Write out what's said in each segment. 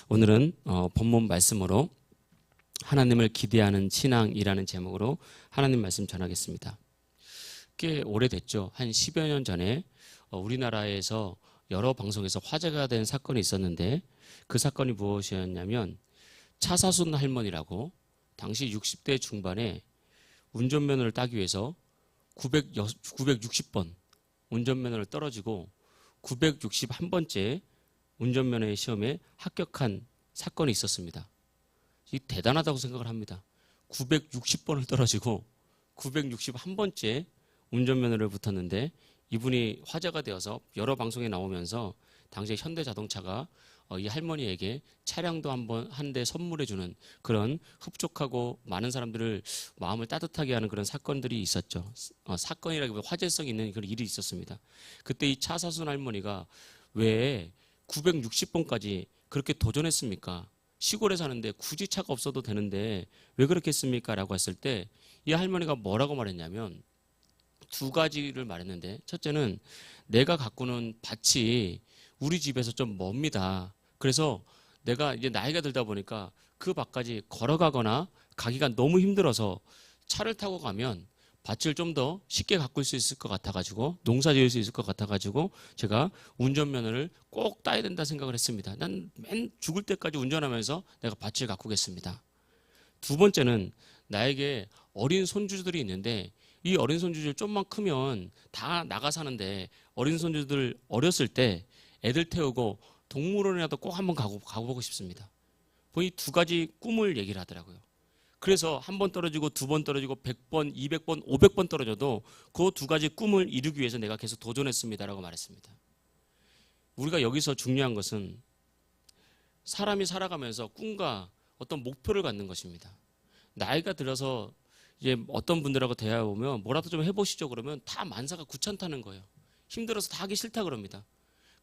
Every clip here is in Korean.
오늘은 본문 말씀으로 하나님을 기대하는 신앙이라는 제목으로 하나님 말씀 전하겠습니다. 꽤 오래됐죠. 한 10여 년 전에 우리나라에서 여러 방송에서 화제가 된 사건이 있었는데, 그 사건이 무엇이었냐면 차사순 할머니라고 당시 60대 중반에 운전면허를 따기 위해서 960번 운전면허를 떨어지고 961번째 운전면허의 시험에 합격한 사건이 있었습니다. 이 대단하다고 생각을 합니다. 960번을 떨어지고 961번째 운전면허를 붙었는데, 이분이 화제가 되어서 여러 방송에 나오면서 당시에 현대자동차가 이 할머니에게 차량도 한 대 선물해주는 그런 흡족하고 많은 사람들을 마음을 따뜻하게 하는 그런 사건들이 있었죠. 사건이라기보다 화제성 있는 그런 일이 있었습니다. 그때 이 차사순 할머니가 왜 960번까지 그렇게 도전했습니까? 시골에 사는데 굳이 차가 없어도 되는데 왜 그렇게 했습니까? 라고 했을 때 이 할머니가 뭐라고 말했냐면 두 가지를 말했는데, 첫째는 내가 가꾸는 밭이 우리 집에서 좀 멉니다. 그래서 내가 이제 나이가 들다 보니까 그 밭까지 걸어가거나 가기가 너무 힘들어서 차를 타고 가면 밭을 좀 더 쉽게 가꿀 수 있을 것 같아가지고, 농사 지을 수 있을 것 같아가지고 제가 운전면허를 꼭 따야 된다 생각을 했습니다. 난 맨 죽을 때까지 운전하면서 내가 밭을 가꾸겠습니다. 두 번째는 나에게 어린 손주들이 있는데 이 어린 손주들 좀만 크면 다 나가 사는데, 어린 손주들 어렸을 때 애들 태우고 동물원이라도 꼭 한번 가보고 싶습니다. 이 두 가지 꿈을 얘기를 하더라고요. 그래서 한 번 떨어지고 두 번 떨어지고 100번, 200번, 500번 떨어져도 그 두 가지 꿈을 이루기 위해서 내가 계속 도전했습니다라고 말했습니다. 우리가 여기서 중요한 것은 사람이 살아가면서 꿈과 어떤 목표를 갖는 것입니다. 나이가 들어서 이제 어떤 분들하고 대화해보면 뭐라도 좀 해보시죠 그러면 다 만사가 구천타는 거예요. 힘들어서 다 하기 싫다 그럽니다.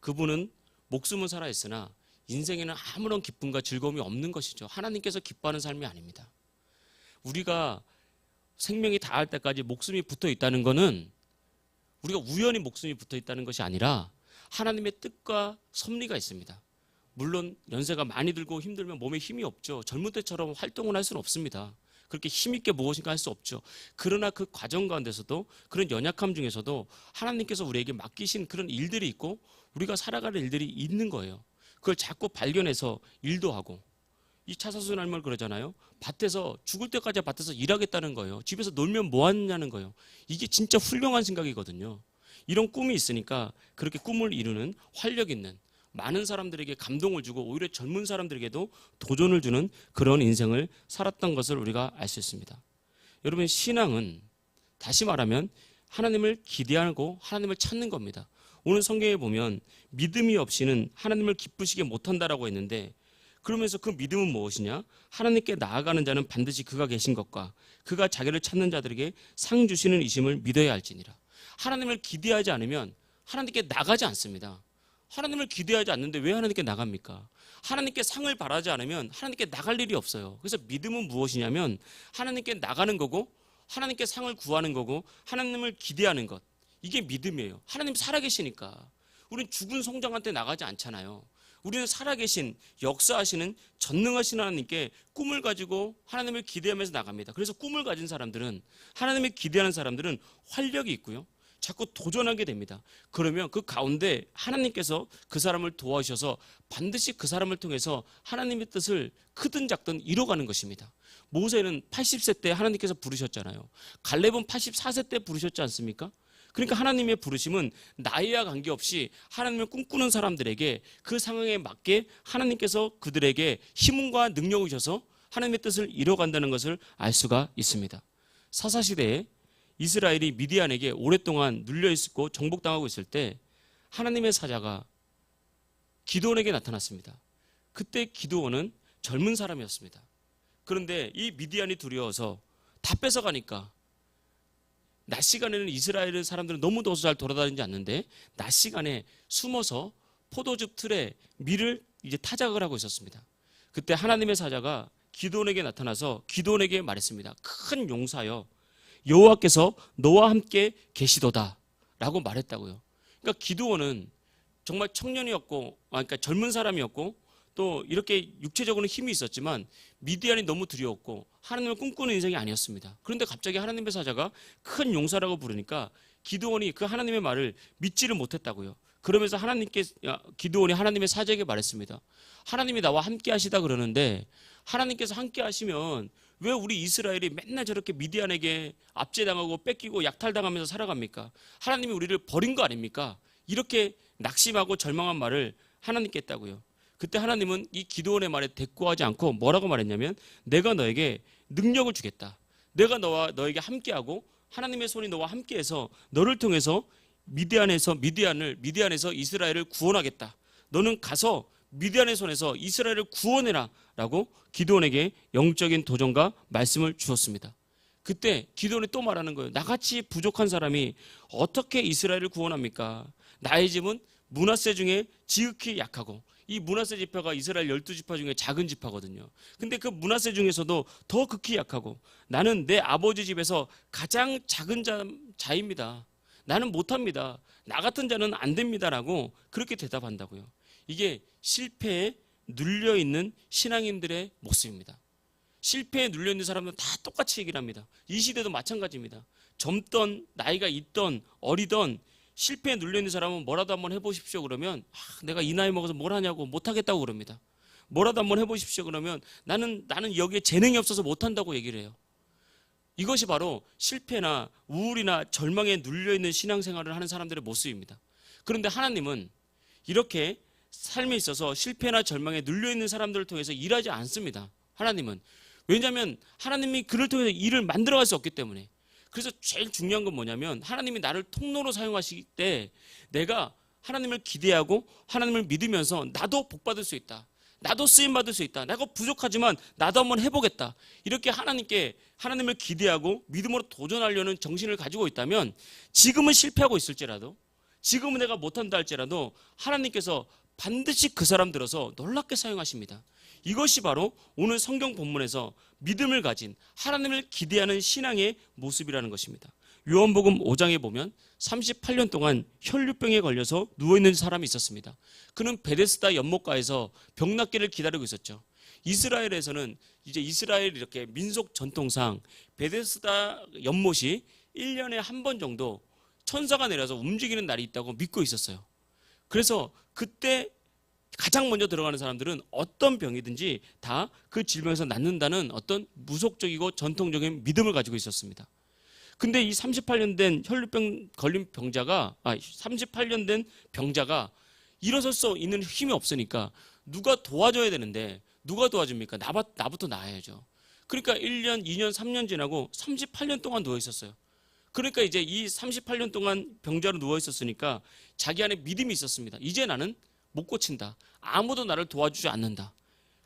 그분은 목숨은 살아있으나 인생에는 아무런 기쁨과 즐거움이 없는 것이죠. 하나님께서 기뻐하는 삶이 아닙니다. 우리가 생명이 다할 때까지 목숨이 붙어 있다는 것은 우리가 우연히 목숨이 붙어 있다는 것이 아니라 하나님의 뜻과 섭리가 있습니다. 물론 연세가 많이 들고 힘들면 몸에 힘이 없죠. 젊은 때처럼 활동을 할 수는 없습니다. 그렇게 힘있게 무엇인가 할 수 없죠. 그러나 그 과정 가운데서도, 그런 연약함 중에서도 하나님께서 우리에게 맡기신 그런 일들이 있고 우리가 살아가는 일들이 있는 거예요. 그걸 자꾸 발견해서 일도 하고, 이 차사순 할머니 그러잖아요. 밭에서 죽을 때까지 밭에서 일하겠다는 거예요. 집에서 놀면 뭐 하느냐는 거예요. 이게 진짜 훌륭한 생각이거든요. 이런 꿈이 있으니까 그렇게 꿈을 이루는 활력 있는, 많은 사람들에게 감동을 주고 오히려 젊은 사람들에게도 도전을 주는 그런 인생을 살았던 것을 우리가 알 수 있습니다. 여러분, 신앙은 다시 말하면 하나님을 기대하고 하나님을 찾는 겁니다. 오늘 성경에 보면 믿음이 없이는 하나님을 기쁘시게 못한다라고 했는데, 그러면서 그 믿음은 무엇이냐? 하나님께 나아가는 자는 반드시 그가 계신 것과 그가 자기를 찾는 자들에게 상 주시는 이심을 믿어야 할지니라. 하나님을 기대하지 않으면 하나님께 나가지 않습니다. 하나님을 기대하지 않는데 왜 하나님께 나갑니까? 하나님께 상을 바라지 않으면 하나님께 나갈 일이 없어요. 그래서 믿음은 무엇이냐면 하나님께 나가는 거고, 하나님께 상을 구하는 거고, 하나님을 기대하는 것, 이게 믿음이에요. 하나님 살아계시니까. 우리는 죽은 송장한테 나가지 않잖아요. 우리는 살아계신, 역사하시는, 전능하신 하나님께 꿈을 가지고 하나님을 기대하면서 나갑니다. 그래서 꿈을 가진 사람들은, 하나님을 기대하는 사람들은 활력이 있고요, 자꾸 도전하게 됩니다. 그러면 그 가운데 하나님께서 그 사람을 도와주셔서 반드시 그 사람을 통해서 하나님의 뜻을 크든 작든 이뤄가는 것입니다. 모세는 80세 때 하나님께서 부르셨잖아요. 갈렙은 84세 때 부르셨지 않습니까? 그러니까 하나님의 부르심은 나이와 관계없이 하나님을 꿈꾸는 사람들에게 그 상황에 맞게 하나님께서 그들에게 힘과 능력을 주셔서 하나님의 뜻을 이뤄간다는 것을 알 수가 있습니다. 사사시대에 이스라엘이 미디안에게 오랫동안 눌려있고 정복당하고 있을 때 하나님의 사자가 기드온에게 나타났습니다. 그때 기드온은 젊은 사람이었습니다. 그런데 이 미디안이 두려워서 다 뺏어가니까, 낮 시간에는 이스라엘 사람들은 너무 더워서 잘 돌아다니지 않는데 낮 시간에 숨어서 포도즙 틀에 밀을 이제 타작을 하고 있었습니다. 그때 하나님의 사자가 기드온에게 나타나서 기드온에게 말했습니다. 큰 용사여, 여호와께서 너와 함께 계시도다 라고 말했다고요. 그러니까 기드온은 정말 청년이었고, 그러니까 젊은 사람이었고 또 이렇게 육체적으로는 힘이 있었지만 미디안이 너무 두려웠고 하나님을 꿈꾸는 인생이 아니었습니다. 그런데 갑자기 하나님의 사자가 큰 용사라고 부르니까 기드온이 그 하나님의 말을 믿지를 못했다고요. 그러면서 기드온이 하나님의 사자에게 말했습니다. 하나님이 나와 함께 하시다 그러는데 하나님께서 함께 하시면 왜 우리 이스라엘이 맨날 저렇게 미디안에게 압제당하고 뺏기고 약탈당하면서 살아갑니까? 하나님이 우리를 버린 거 아닙니까? 이렇게 낙심하고 절망한 말을 하나님께 했다고요. 그때 하나님은 이 기드온의 말에 대꾸하지 않고 뭐라고 말했냐면 내가 너에게 능력을 주겠다. 내가 너에게 함께하고 하나님의 손이 너와 함께해서 너를 통해서 미디안에서 이스라엘을 구원하겠다. 너는 가서 미디안의 손에서 이스라엘을 구원해라 라고 기드온에게 영적인 도전과 말씀을 주었습니다. 그때 기드온이 또 말하는 거예요. 나같이 부족한 사람이 어떻게 이스라엘을 구원합니까? 나의 집은 므낫세 중에 지극히 약하고 이 므낫세 지파가 이스라엘 12지파 중에 작은 지파거든요. 근데 그 므낫세 중에서도 더 극히 약하고 나는 내 아버지 집에서 가장 작은 자입니다. 나는 못합니다. 나 같은 자는 안 됩니다라고 그렇게 대답한다고요. 이게 실패에 눌려있는 신앙인들의 모습입니다. 실패에 눌려있는 사람들은 다 똑같이 얘기를 합니다. 이 시대도 마찬가지입니다. 젊던 나이가 있던 어리던 실패에 눌려있는 사람은 뭐라도 한번 해보십시오 그러면 내가 이 나이 먹어서 뭘 하냐고 못하겠다고 그럽니다. 뭐라도 한번 해보십시오 그러면 나는 여기에 재능이 없어서 못한다고 얘기를 해요. 이것이 바로 실패나 우울이나 절망에 눌려있는 신앙생활을 하는 사람들의 모습입니다. 그런데 하나님은 이렇게 삶에 있어서 실패나 절망에 눌려있는 사람들을 통해서 일하지 않습니다. 하나님은. 왜냐하면 하나님이 그를 통해서 일을 만들어갈 수 없기 때문에. 그래서 제일 중요한 건 뭐냐면 하나님이 나를 통로로 사용하실 때 내가 하나님을 기대하고 하나님을 믿으면서 나도 복받을 수 있다. 나도 쓰임받을 수 있다. 내가 부족하지만 나도 한번 해보겠다. 이렇게 하나님을 기대하고 믿음으로 도전하려는 정신을 가지고 있다면 지금은 실패하고 있을지라도 지금은 내가 못한다 할지라도 하나님께서 반드시 그 사람 들어서 놀랍게 사용하십니다. 이것이 바로 오늘 성경 본문에서 믿음을 가진 하나님을 기대하는 신앙의 모습이라는 것입니다. 요한복음 5장에 보면 38년 동안 혈류병에 걸려서 누워있는 사람이 있었습니다. 그는 베데스다 연못가에서 병 낫기를 기다리고 있었죠. 이스라엘에서는 이제 이스라엘 이렇게 민속 전통상 베데스다 연못이 1년에 한 번 정도 천사가 내려서 움직이는 날이 있다고 믿고 있었어요. 그래서 그때 가장 먼저 들어가는 사람들은 어떤 병이든지 다 그 질병에서 낫는다는 어떤 무속적이고 전통적인 믿음을 가지고 있었습니다. 근데 이 38년 된 혈류병 걸린 병자가 38년 된 병자가 일어설 수 있는 힘이 없으니까 누가 도와줘야 되는데 누가 도와줍니까? 나부터 나아야죠. 그러니까 1년, 2년, 3년 지나고 38년 동안 누워 있었어요. 그러니까 이제 이 38년 동안 병자로 누워 있었으니까 자기 안에 믿음이 있었습니다. 이제 나는 못 고친다. 아무도 나를 도와주지 않는다.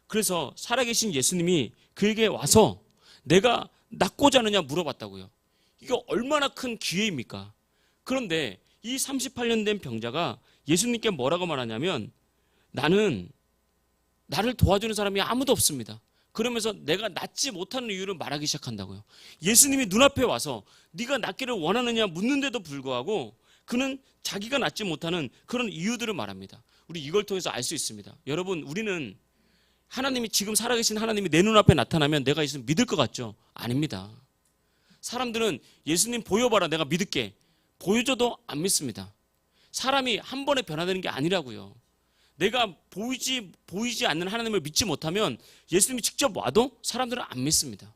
그래서 살아계신 예수님이 그에게 와서 내가 낫고자 하느냐 물어봤다고요. 이게 얼마나 큰 기회입니까? 그런데 이 38년 된 병자가 예수님께 뭐라고 말하냐면 나는 나를 도와주는 사람이 아무도 없습니다. 그러면서 내가 낫지 못하는 이유를 말하기 시작한다고요. 예수님이 눈앞에 와서 네가 낫기를 원하느냐 묻는데도 불구하고 그는 자기가 낫지 못하는 그런 이유들을 말합니다. 우리 이걸 통해서 알 수 있습니다. 여러분, 우리는 하나님이 지금 살아계신 하나님이 내 눈앞에 나타나면 내가 예수님 믿을 것 같죠? 아닙니다. 사람들은 예수님 보여봐라 내가 믿을게. 보여줘도 안 믿습니다. 사람이 한 번에 변화되는 게 아니라고요. 내가 보이지 않는 하나님을 믿지 못하면 예수님이 직접 와도 사람들은 안 믿습니다.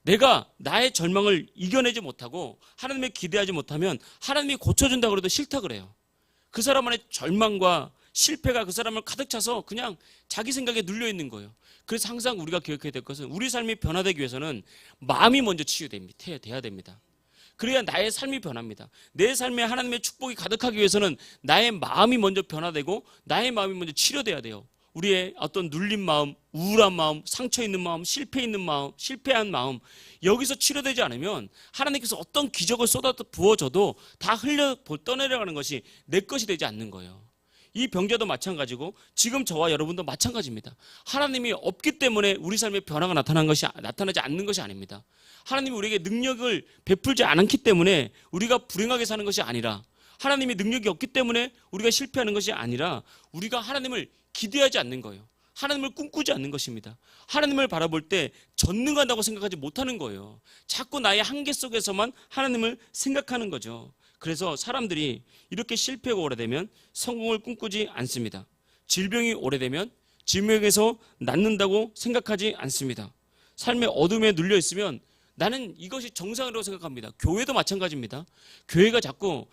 내가 나의 절망을 이겨내지 못하고 하나님을 기대하지 못하면 하나님이 고쳐준다고 해도 싫다 그래요. 그 사람 안에 절망과 실패가 그 사람을 가득 차서 그냥 자기 생각에 눌려있는 거예요. 그래서 항상 우리가 기억해야 될 것은 우리 삶이 변화되기 위해서는 마음이 먼저 치유돼야 됩니다. 그래야 나의 삶이 변합니다. 내 삶에 하나님의 축복이 가득하기 위해서는 나의 마음이 먼저 변화되고 나의 마음이 먼저 치료돼야 돼요. 우리의 어떤 눌린 마음, 우울한 마음, 상처 있는 마음, 실패한 마음 여기서 치료되지 않으면 하나님께서 어떤 기적을 쏟아 부어줘도 다 흘려 떠내려가는 것이 내 것이 되지 않는 거예요. 이 병자도 마찬가지고 지금 저와 여러분도 마찬가지입니다. 하나님이 없기 때문에 우리 삶에 변화가 나타나지 않는 것이 아닙니다. 하나님이 우리에게 능력을 베풀지 않기 때문에 우리가 불행하게 사는 것이 아니라 하나님이 능력이 없기 때문에 우리가 실패하는 것이 아니라 우리가 하나님을 기대하지 않는 거예요. 하나님을 꿈꾸지 않는 것입니다. 하나님을 바라볼 때 전능하다고 생각하지 못하는 거예요. 자꾸 나의 한계 속에서만 하나님을 생각하는 거죠. 그래서 사람들이 이렇게 실패가 오래되면 성공을 꿈꾸지 않습니다. 질병이 오래되면 질병에서 낫는다고 생각하지 않습니다. 삶의 어둠에 눌려 있으면 나는 이것이 정상이라고 생각합니다. 교회도 마찬가지입니다. 교회가 자꾸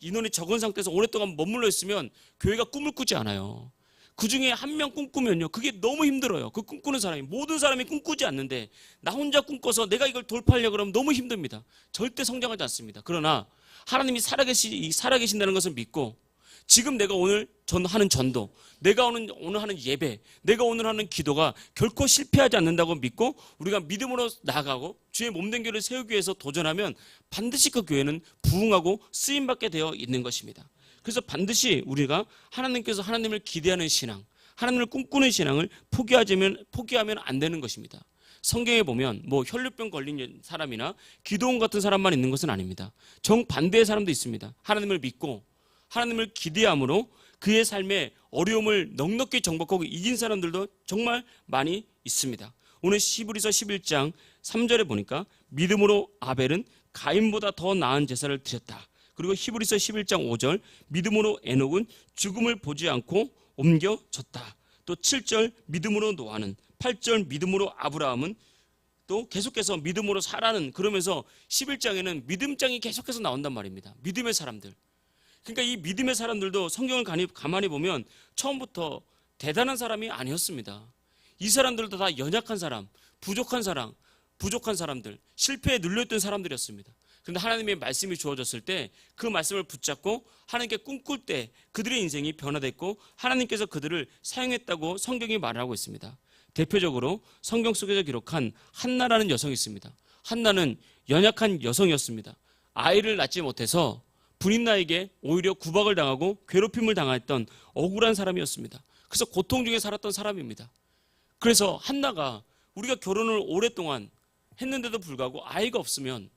인원이 적은 상태에서 오랫동안 머물러 있으면 교회가 꿈을 꾸지 않아요. 그 중에 한 명 꿈꾸면요, 그게 너무 힘들어요. 그 꿈꾸는 사람이, 모든 사람이 꿈꾸지 않는데 나 혼자 꿈꿔서 내가 이걸 돌파하려고 그러면 너무 힘듭니다. 절대 성장하지 않습니다. 그러나 하나님이 살아계신다는 것을 믿고 지금 내가 오늘 하는 전도, 내가 오늘 하는 예배, 내가 오늘 하는 기도가 결코 실패하지 않는다고 믿고 우리가 믿음으로 나아가고 주의 몸된 교회를 세우기 위해서 도전하면 반드시 그 교회는 부흥하고 쓰임받게 되어 있는 것입니다. 그래서 반드시 우리가 하나님께서 하나님을 기대하는 신앙, 하나님을 꿈꾸는 신앙을 포기하면 안 되는 것입니다. 성경에 보면 혈류병 걸린 사람이나 기도원 같은 사람만 있는 것은 아닙니다. 정반대의 사람도 있습니다. 하나님을 믿고 하나님을 기대함으로 그의 삶의 어려움을 넉넉히 정복하고 이긴 사람들도 정말 많이 있습니다. 오늘 히브리서 11장 3절에 보니까 믿음으로 아벨은 가인보다 더 나은 제사를 드렸다. 그리고 히브리서 11장 5절 믿음으로 에녹은 죽음을 보지 않고 옮겨졌다. 또 7절 믿음으로 노아는, 8절 믿음으로 아브라함은, 또 계속해서 믿음으로 사라는, 그러면서 11장에는 믿음장이 계속해서 나온단 말입니다. 믿음의 사람들. 그러니까 이 믿음의 사람들도 성경을 가만히 보면 처음부터 대단한 사람이 아니었습니다. 이 사람들도 다 연약한 사람, 부족한 사람들, 실패에 눌려있던 사람들이었습니다. 그런데 하나님의 말씀이 주어졌을 때 그 말씀을 붙잡고 하나님께 꿈꿀 때 그들의 인생이 변화됐고 하나님께서 그들을 사용했다고 성경이 말하고 있습니다. 대표적으로 성경 속에서 기록한 한나라는 여성이 있습니다. 한나는 연약한 여성이었습니다. 아이를 낳지 못해서 분인나에게 오히려 구박을 당하고 괴롭힘을 당했던 억울한 사람이었습니다. 그래서 고통 중에 살았던 사람입니다. 그래서 한나가 우리가 결혼을 오랫동안 했는데도 불구하고 아이가 없으면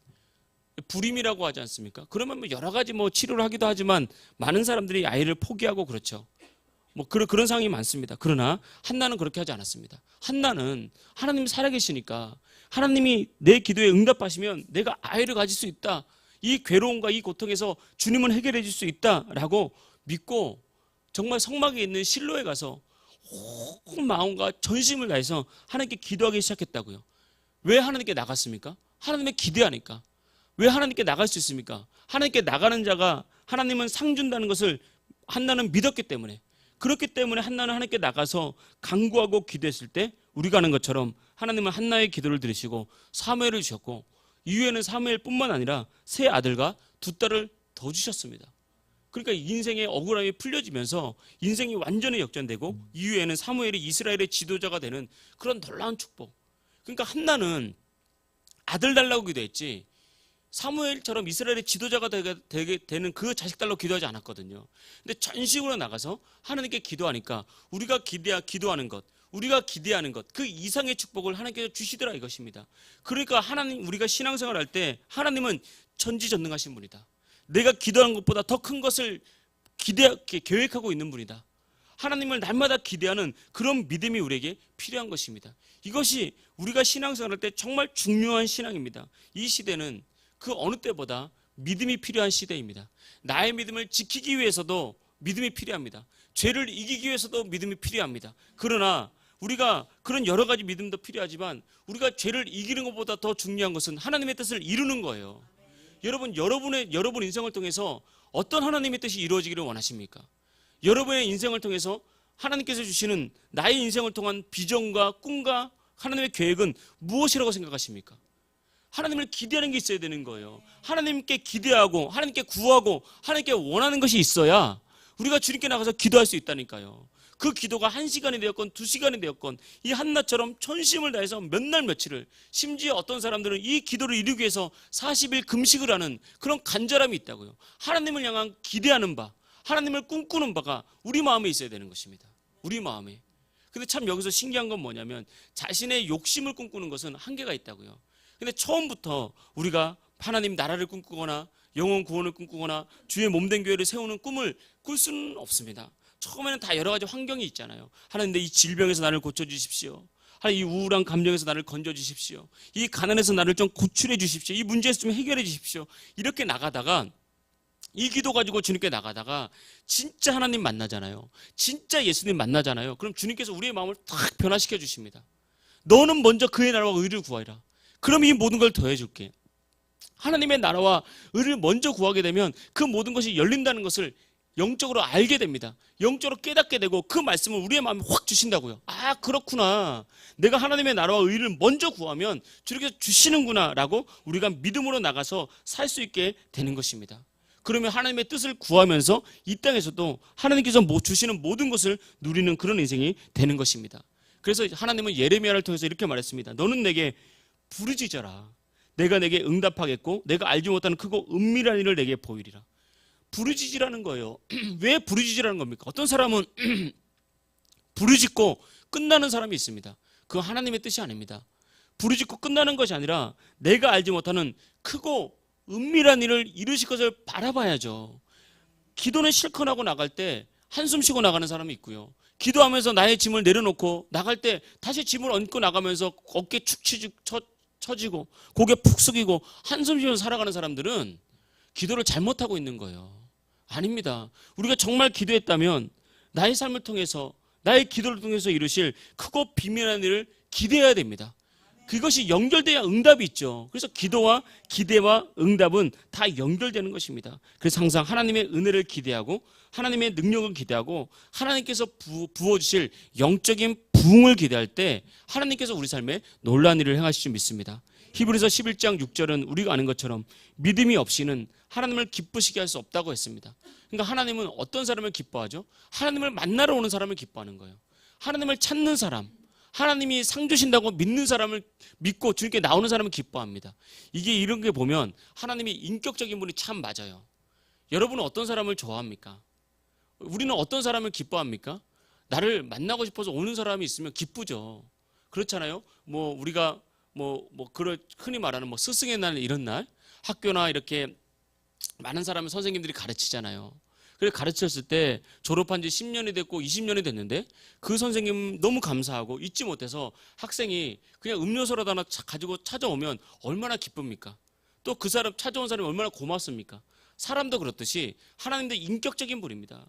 불임이라고 하지 않습니까? 그러면 여러 가지 치료를 하기도 하지만 많은 사람들이 아이를 포기하고 그렇죠. 그런 상황이 많습니다. 그러나 한나는 그렇게 하지 않았습니다. 한나는 하나님이 살아계시니까 하나님이 내 기도에 응답하시면 내가 아이를 가질 수 있다. 이 괴로움과 이 고통에서 주님은 해결해 줄 수 있다라고 믿고 정말 성막에 있는 실로에 가서 온 마음과 전심을 다해서 하나님께 기도하기 시작했다고요. 왜 하나님께 나갔습니까? 하나님의 기대하니까. 왜 하나님께 나갈 수 있습니까? 하나님께 나가는 자가 하나님은 상 준다는 것을 한나는 믿었기 때문에, 그렇기 때문에 한나는 하나님께 나가서 간구하고 기도했을 때 우리가 하는 것처럼 하나님은 한나의 기도를 들으시고 사무엘을 주셨고 이후에는 사무엘뿐만 아니라 세 아들과 두 딸을 더 주셨습니다. 그러니까 인생의 억울함이 풀려지면서 인생이 완전히 역전되고 이후에는 사무엘이 이스라엘의 지도자가 되는 그런 놀라운 축복. 그러니까 한나는 아들 달라고 기도했지 사무엘처럼 이스라엘의 지도자가 되게 되는 그 자식 달라고 기도하지 않았거든요. 근데 전식으로 나가서 하나님께 기도하니까 우리가 기도하는 것, 우리가 기대하는 것, 그 이상의 축복을 하나님께서 주시더라 이것입니다. 그러니까 우리가 신앙생활 할 때 하나님은 전지전능하신 분이다. 내가 기도하는 것보다 더 큰 것을 계획하고 있는 분이다. 하나님을 날마다 기대하는 그런 믿음이 우리에게 필요한 것입니다. 이것이 우리가 신앙생활 할 때 정말 중요한 신앙입니다. 이 시대는 그 어느 때보다 믿음이 필요한 시대입니다. 나의 믿음을 지키기 위해서도 믿음이 필요합니다. 죄를 이기기 위해서도 믿음이 필요합니다. 그러나 우리가 그런 여러 가지 믿음도 필요하지만 우리가 죄를 이기는 것보다 더 중요한 것은 하나님의 뜻을 이루는 거예요. 여러분 인생을 통해서 어떤 하나님의 뜻이 이루어지기를 원하십니까? 여러분의 인생을 통해서 하나님께서 주시는 나의 인생을 통한 비전과 꿈과 하나님의 계획은 무엇이라고 생각하십니까? 하나님을 기대하는 게 있어야 되는 거예요. 하나님께 기대하고 하나님께 구하고 하나님께 원하는 것이 있어야 우리가 주님께 나가서 기도할 수 있다니까요. 그 기도가 1시간이 되었건 2시간이 되었건 이 한나처럼 전심을 다해서 몇 날 며칠을, 심지어 어떤 사람들은 이 기도를 이루기 위해서 40일 금식을 하는 그런 간절함이 있다고요. 하나님을 향한 기대하는 바, 하나님을 꿈꾸는 바가 우리 마음에 있어야 되는 것입니다. 우리 마음에. 근데 참 여기서 신기한 건 뭐냐면 자신의 욕심을 꿈꾸는 것은 한계가 있다고요. 근데 처음부터 우리가 하나님 나라를 꿈꾸거나 영혼 구원을 꿈꾸거나 주의 몸된 교회를 세우는 꿈을 꿀 수는 없습니다. 처음에는 다 여러 가지 환경이 있잖아요. 하나님, 내 이 질병에서 나를 고쳐주십시오. 하나님, 이 우울한 감정에서 나를 건져주십시오. 이 가난에서 나를 좀 구출해 주십시오. 이 문제에서 좀 해결해 주십시오. 이렇게 나가다가, 이 기도 가지고 주님께 나가다가 진짜 하나님 만나잖아요. 진짜 예수님 만나잖아요. 그럼 주님께서 우리의 마음을 탁 변화시켜 주십니다. 너는 먼저 그의 나라와 의를 구하라. 그럼 이 모든 걸 더해 줄게. 하나님의 나라와 의를 먼저 구하게 되면 그 모든 것이 열린다는 것을 영적으로 알게 됩니다. 영적으로 깨닫게 되고 그 말씀을 우리의 마음에 확 주신다고요. 아, 그렇구나. 내가 하나님의 나라와 의를 먼저 구하면 주님께서 주시는구나 라고 우리가 믿음으로 나가서 살 수 있게 되는 것입니다. 그러면 하나님의 뜻을 구하면서 이 땅에서도 하나님께서 주시는 모든 것을 누리는 그런 인생이 되는 것입니다. 그래서 하나님은 예레미야를 통해서 이렇게 말했습니다. 너는 내게 부르짖어라. 내가 내게 응답하겠고 내가 알지 못하는 크고 은밀한 일을 내게 보이리라. 부르짖으라는 거예요. 왜 부르짖으라는 겁니까? 어떤 사람은 부르짖고 끝나는 사람이 있습니다. 그건 하나님의 뜻이 아닙니다. 부르짖고 끝나는 것이 아니라 내가 알지 못하는 크고 은밀한 일을 이루실 것을 바라봐야죠. 기도는 실컷 하고 나갈 때 한숨 쉬고 나가는 사람이 있고요. 기도하면서 나의 짐을 내려놓고 나갈 때 다시 짐을 얹고 나가면서 어깨 축 처지고 고개 푹 숙이고 한숨 쉬면서 살아가는 사람들은 기도를 잘못하고 있는 거예요. 아닙니다. 우리가 정말 기도했다면 나의 삶을 통해서 나의 기도를 통해서 이루실 크고 비밀한 일을 기대해야 됩니다. 그것이 연결돼야 응답이 있죠. 그래서 기도와 기대와 응답은 다 연결되는 것입니다. 그래서 항상 하나님의 은혜를 기대하고 하나님의 능력을 기대하고 하나님께서 부어주실 영적인 부흥을 기대할 때 하나님께서 우리 삶에 놀라운 일을 행하실 줄 믿습니다. 히브리서 11장 6절은 우리가 아는 것처럼 믿음이 없이는 하나님을 기쁘시게 할 수 없다고 했습니다. 그러니까 하나님은 어떤 사람을 기뻐하죠? 하나님을 만나러 오는 사람을 기뻐하는 거예요. 하나님을 찾는 사람, 하나님이 상 주신다고 믿는 사람을 믿고 주님께 나오는 사람을 기뻐합니다. 이게 이런 게 보면 하나님이 인격적인 분이 참 맞아요. 여러분은 어떤 사람을 좋아합니까? 우리는 어떤 사람을 기뻐합니까? 나를 만나고 싶어서 오는 사람이 있으면 기쁘죠. 그렇잖아요. 우리가 흔히 말하는 스승의 날 이런 날 학교나 이렇게 많은 사람을 선생님들이 가르치잖아요. 그래서 가르쳤을 때 졸업한 지 10년이 됐고 20년이 됐는데 그 선생님 너무 감사하고 잊지 못해서 학생이 그냥 음료수라도 하나 가지고 찾아오면 얼마나 기쁩니까? 또 그 사람 찾아온 사람이 얼마나 고맙습니까? 사람도 그렇듯이 하나님도 인격적인 분입니다.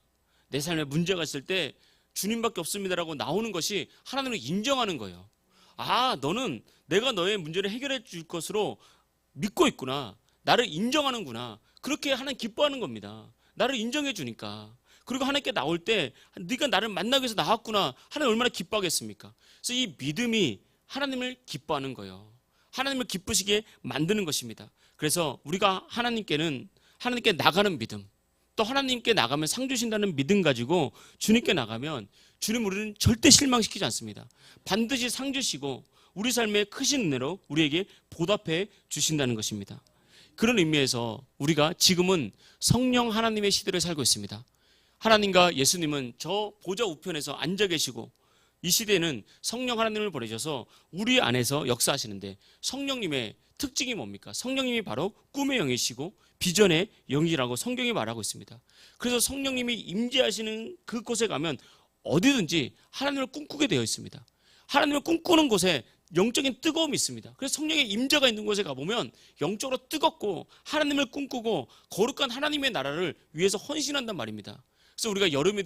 내 삶에 문제가 있을 때 주님밖에 없습니다라고 나오는 것이 하나님을 인정하는 거예요. 아, 너는 내가 너의 문제를 해결해 줄 것으로 믿고 있구나. 나를 인정하는구나. 그렇게 하나님 기뻐하는 겁니다. 나를 인정해 주니까. 그리고 하나님께 나올 때 네가 나를 만나기 위해서 나왔구나. 하나님 얼마나 기뻐하겠습니까? 그래서 이 믿음이 하나님을 기뻐하는 거예요. 하나님을 기쁘시게 만드는 것입니다. 그래서 우리가 하나님께 나가는 믿음, 또 하나님께 나가면 상 주신다는 믿음 가지고 주님께 나가면 주님 우리는 절대 실망시키지 않습니다. 반드시 상 주시고 우리 삶의 크신 은혜로 우리에게 보답해 주신다는 것입니다. 그런 의미에서 우리가 지금은 성령 하나님의 시대를 살고 있습니다. 하나님과 예수님은 저 보좌 우편에서 앉아 계시고 이 시대에는 성령 하나님을 보내셔서 우리 안에서 역사하시는데 성령님의 특징이 뭡니까? 성령님이 바로 꿈의 영이시고 비전의 영이라고 성경이 말하고 있습니다. 그래서 성령님이 임재하시는 그곳에 가면 어디든지 하나님을 꿈꾸게 되어 있습니다. 하나님을 꿈꾸는 곳에 영적인 뜨거움이 있습니다. 그래서 성령의 임재가 있는 곳에 가보면 영적으로 뜨겁고 하나님을 꿈꾸고 거룩한 하나님의 나라를 위해서 헌신한단 말입니다. 그래서 우리가 여름이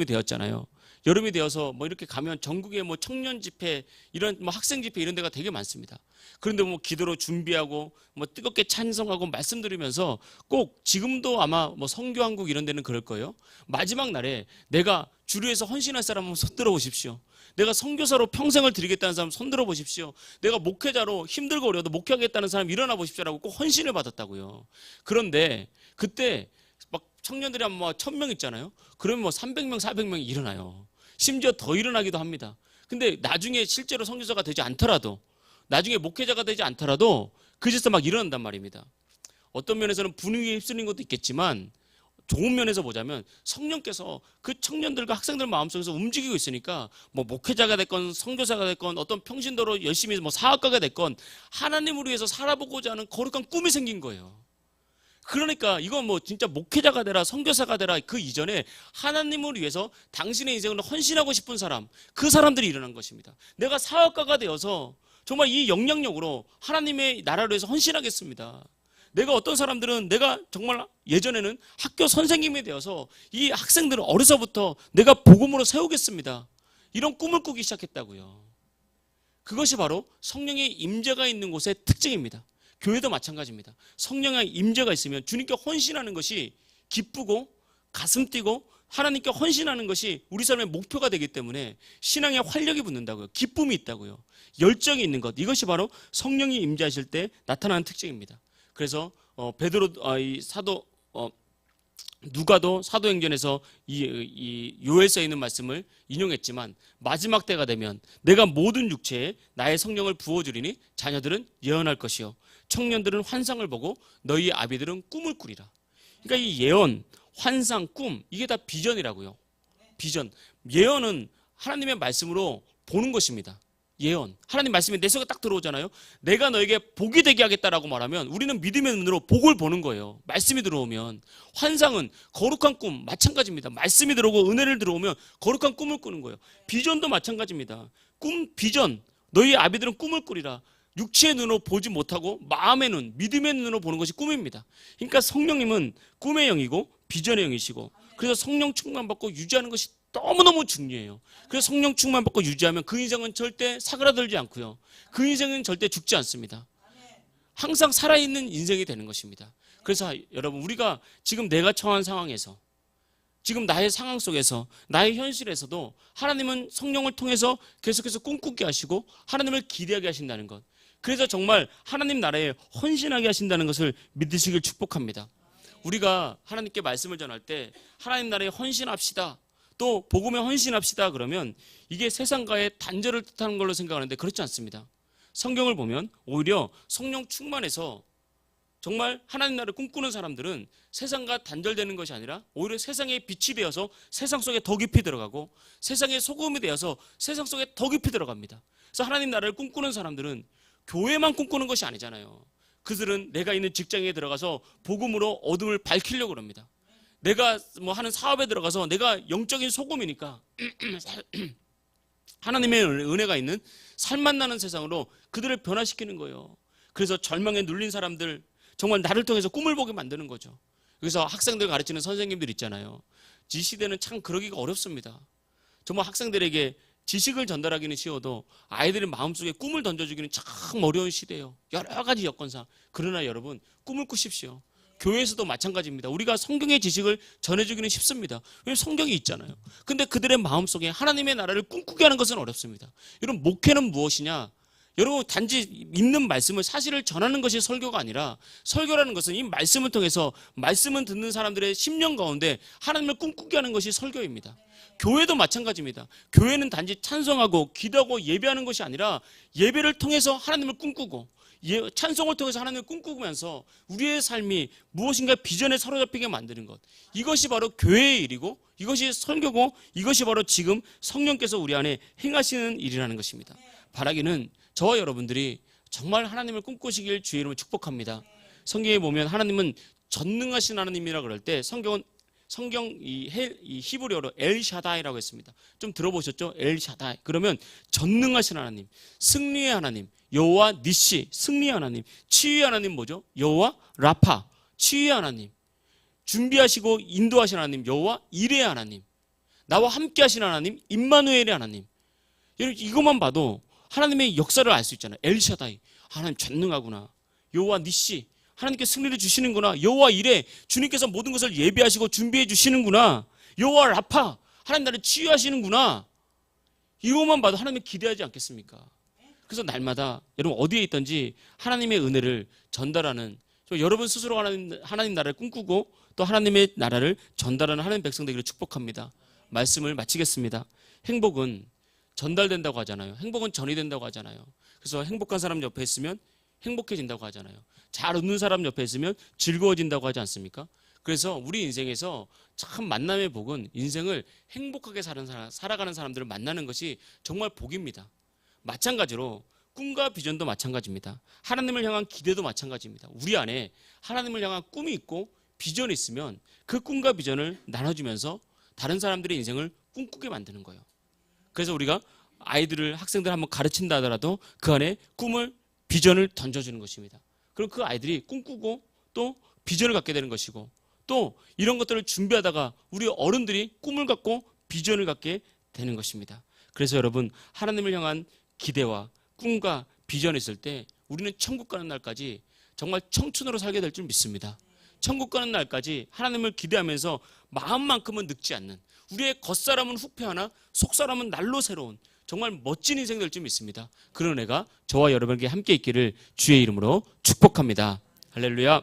되었잖아요. 여름이 되어서 이렇게 가면 전국에 청년 집회, 이런 학생 집회 이런 데가 되게 많습니다. 그런데 기도로 준비하고 뜨겁게 찬송하고 말씀드리면서 꼭 지금도 아마 성교한국 이런 데는 그럴 거예요. 마지막 날에 내가 주를 위해서 헌신할 사람 한번 손들어 보십시오. 내가 선교사로 평생을 드리겠다는 사람 손들어 보십시오. 내가 목회자로 힘들고 어려워도 목회하겠다는 사람 일어나 보십시오라고 꼭 헌신을 받았다고요. 그런데 그때 청년들이 한 1000명 있잖아요. 그러면 300명, 400명이 일어나요. 심지어 더 일어나기도 합니다. 근데 나중에 실제로 선교사가 되지 않더라도, 나중에 목회자가 되지 않더라도 그제서 일어난단 말입니다. 어떤 면에서는 분위기에 휩쓸린 것도 있겠지만 좋은 면에서 보자면 성령께서 그 청년들과 학생들 마음속에서 움직이고 있으니까 목회자가 됐건 선교사가 됐건 어떤 평신도로 열심히 사학가가 됐건 하나님을 위해서 살아보고자 하는 거룩한 꿈이 생긴 거예요. 그러니까 이건 뭐 진짜 목회자가 되라, 선교사가 되라, 그 이전에 하나님을 위해서 당신의 인생을 헌신하고 싶은 사람, 그 사람들이 일어난 것입니다. 내가 사역가가 되어서 정말 이 영향력으로 하나님의 나라를 위해서 헌신하겠습니다. 내가 어떤 사람들은 내가 정말 예전에는 학교 선생님이 되어서 이 학생들을 어려서부터 내가 복음으로 세우겠습니다. 이런 꿈을 꾸기 시작했다고요. 그것이 바로 성령의 임재가 있는 곳의 특징입니다. 교회도 마찬가지입니다. 성령의 임재가 있으면 주님께 헌신하는 것이 기쁘고 가슴 뛰고 하나님께 헌신하는 것이 우리 삶의 목표가 되기 때문에 신앙에 활력이 붙는다고요. 기쁨이 있다고요. 열정이 있는 것. 이것이 바로 성령이 임재하실 때 나타나는 특징입니다. 그래서 베드로 이 사도 누가도 사도행전에서 이 요엘서에 있는 말씀을 인용했지만 마지막 때가 되면 내가 모든 육체에 나의 성령을 부어주리니 자녀들은 예언할 것이요 청년들은 환상을 보고 너희 아비들은 꿈을 꾸리라. 그러니까 이 예언, 환상, 꿈 이게 다 비전이라고요. 비전. 예언은 하나님의 말씀으로 보는 것입니다. 예언. 하나님 말씀이 내 속에 딱 들어오잖아요. 내가 너에게 복이 되게 하겠다라고 말하면 우리는 믿음의 눈으로 복을 보는 거예요. 말씀이 들어오면. 환상은 거룩한 꿈 마찬가지입니다. 말씀이 들어오고 은혜를 들어오면 거룩한 꿈을 꾸는 거예요. 비전도 마찬가지입니다. 꿈, 비전. 너희 아비들은 꿈을 꾸리라. 육체의 눈으로 보지 못하고 마음의 눈, 믿음의 눈으로 보는 것이 꿈입니다. 그러니까 성령님은 꿈의 영이고 비전의 영이시고 그래서 성령 충만 받고 유지하는 것이 너무너무 중요해요. 그래서 성령 충만 받고 유지하면 그 인생은 절대 사그라들지 않고요. 그 인생은 절대 죽지 않습니다. 항상 살아있는 인생이 되는 것입니다. 그래서 여러분 우리가 지금 내가 처한 상황에서 지금 나의 상황 속에서 나의 현실에서도 하나님은 성령을 통해서 계속해서 꿈꾸게 하시고 하나님을 기대하게 하신다는 것. 그래서 정말 하나님 나라에 헌신하게 하신다는 것을 믿으시길 축복합니다. 우리가 하나님께 말씀을 전할 때 하나님 나라에 헌신합시다. 또 복음에 헌신합시다 그러면 이게 세상과의 단절을 뜻하는 걸로 생각하는데 그렇지 않습니다. 성경을 보면 오히려 성령 충만해서 정말 하나님 나라를 꿈꾸는 사람들은 세상과 단절되는 것이 아니라 오히려 세상의 빛이 되어서 세상 속에 더 깊이 들어가고 세상의 소금이 되어서 세상 속에 더 깊이 들어갑니다. 그래서 하나님 나라를 꿈꾸는 사람들은 교회만 꿈꾸는 것이 아니잖아요. 그들은 내가 있는 직장에 들어가서 복음으로 어둠을 밝히려고 합니다. 내가 뭐 하는 사업에 들어가서 내가 영적인 소금이니까 하나님의 은혜가 있는 살맛 나는 세상으로 그들을 변화시키는 거예요. 그래서 절망에 눌린 사람들 정말 나를 통해서 꿈을 보게 만드는 거죠. 그래서 학생들 가르치는 선생님들 있잖아요. 이 시대는 참 그러기가 어렵습니다. 정말 학생들에게 지식을 전달하기는 쉬워도 아이들의 마음속에 꿈을 던져주기는 참 어려운 시대예요. 여러 가지 여건상. 그러나 여러분 꿈을 꾸십시오. 교회에서도 마찬가지입니다. 우리가 성경의 지식을 전해주기는 쉽습니다. 왜냐하면 성경이 있잖아요. 근데 그들의 마음속에 하나님의 나라를 꿈꾸게 하는 것은 어렵습니다. 여러분 목회는 무엇이냐? 여러분 단지 있는 말씀을 사실을 전하는 것이 설교가 아니라 설교라는 것은 이 말씀을 통해서 말씀을 듣는 사람들의 심령 가운데 하나님을 꿈꾸게 하는 것이 설교입니다. 교회도 마찬가지입니다. 교회는 단지 찬송하고 기도하고 예배하는 것이 아니라 예배를 통해서 하나님을 꿈꾸고 찬송을 통해서 하나님을 꿈꾸면서 우리의 삶이 무엇인가 비전에 사로잡히게 만드는 것. 이것이 바로 교회의 일이고 이것이 설교고 이것이 바로 지금 성령께서 우리 안에 행하시는 일이라는 것입니다. 바라기는 저와 여러분들이 정말 하나님을 꿈꾸시길 주의 이름으로 축복합니다. 성경에 보면 하나님은 전능하신 하나님이라 그럴 때 성경 이 히브리어로 엘샤다이라고 했습니다. 좀 들어보셨죠? 엘샤다이. 그러면 전능하신 하나님, 승리의 하나님, 여호와 니시, 승리의 하나님, 치유의 하나님 뭐죠? 여호와 라파, 치유의 하나님, 준비하시고 인도하신 하나님, 여호와 이레의 하나님, 나와 함께 하신 하나님, 임마누엘의 하나님. 여러분 이것만 봐도 하나님의 역사를 알 수 있잖아요. 엘샤다이, 하나님 전능하구나. 여호와 니시, 하나님께 승리를 주시는구나. 여호와 이레, 주님께서 모든 것을 예비하시고 준비해 주시는구나. 여호와 라파, 하나님 나를 치유하시는구나. 이것만 봐도 하나님을 기대하지 않겠습니까? 그래서 날마다 여러분 어디에 있든지 하나님의 은혜를 전달하는, 여러분 스스로 하나님 나라를 꿈꾸고 또 하나님의 나라를 전달하는 하나님 백성 되기를 축복합니다. 말씀을 마치겠습니다. 행복은 전달된다고 하잖아요. 행복은 전이 된다고 하잖아요. 그래서 행복한 사람 옆에 있으면 행복해진다고 하잖아요. 잘 웃는 사람 옆에 있으면 즐거워진다고 하지 않습니까? 그래서 우리 인생에서 참 만남의 복은 인생을 행복하게 살아가는 사람들을 만나는 것이 정말 복입니다. 마찬가지로 꿈과 비전도 마찬가지입니다. 하나님을 향한 기대도 마찬가지입니다. 우리 안에 하나님을 향한 꿈이 있고 비전이 있으면 그 꿈과 비전을 나눠주면서 다른 사람들의 인생을 꿈꾸게 만드는 거예요. 그래서 우리가 아이들을, 학생들 한번 가르친다 하더라도 그 안에 꿈을, 비전을 던져주는 것입니다. 그럼 그 아이들이 꿈꾸고 또 비전을 갖게 되는 것이고, 또 이런 것들을 준비하다가 우리 어른들이 꿈을 갖고 비전을 갖게 되는 것입니다. 그래서 여러분, 하나님을 향한 기대와 꿈과 비전이 있을 때 우리는 천국 가는 날까지 정말 청춘으로 살게 될 줄 믿습니다. 천국 가는 날까지 하나님을 기대하면서 마음만큼은 늙지 않는, 우리의 겉사람은 후패하나 속사람은 날로 새로운 정말 멋진 인생 될 줄 믿습니다. 그런 은혜가 저와 여러분에게 함께 있기를 주의 이름으로 축복합니다. 할렐루야.